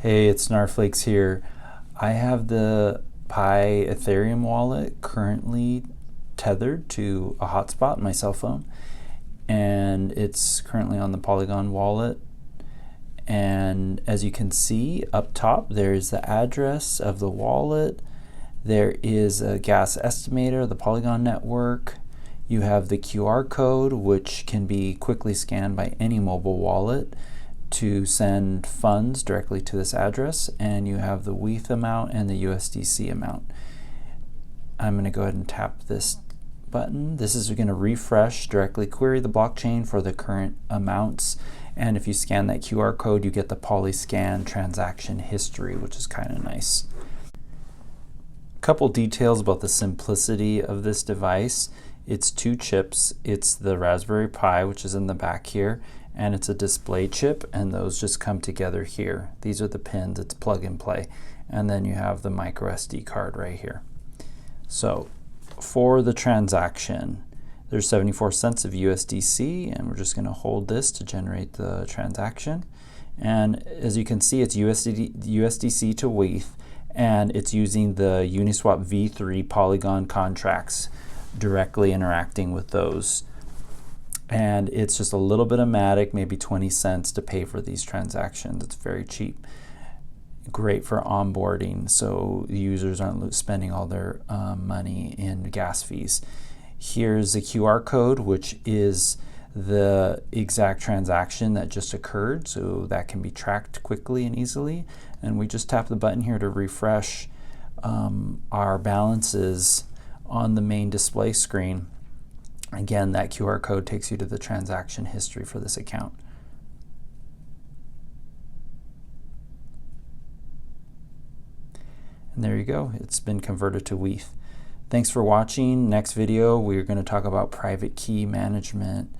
Hey, it's Snarflakes here. I have the Pi Ethereum wallet currently tethered to a hotspot on my cell phone, and it's currently on the Polygon wallet. And as you can see up top, there's the address of the wallet. There is a gas estimator, the Polygon network. You have the QR code, which can be quickly scanned by any mobile wallet to send funds directly to this address, and you have the ETH amount and the USDC amount. I'm going to go ahead and tap this button. This is going to refresh, directly query the blockchain for the current amounts, and if you scan that QR code, you get the Polyscan transaction history, which is kind of nice. A couple details about the simplicity of this device. It's 2 chips. It's the Raspberry Pi, which is in the back here, and it's a display chip, and those just come together here. These are the pins. It's plug and play, and then you have the micro SD card right here. So for the transaction, there's 74 cents of USDC, and we're just going to hold this to generate the transaction. And as you can see, it's USDC to ETH, and it's using the Uniswap v3 Polygon contracts, directly interacting with those. And it's just a little bit of Matic, maybe 20 cents to pay for these transactions. It's very cheap. Great for onboarding, so users aren't spending all their money in gas fees. Here's the QR code, which is the exact transaction that just occurred, so that can be tracked quickly and easily. And we just tap the button here to refresh our balances on the main display screen. Again, that QR code takes you to the transaction history for this account. And there you go, it's been converted to ETH. Thanks for watching. Next video, we're going to talk about private key management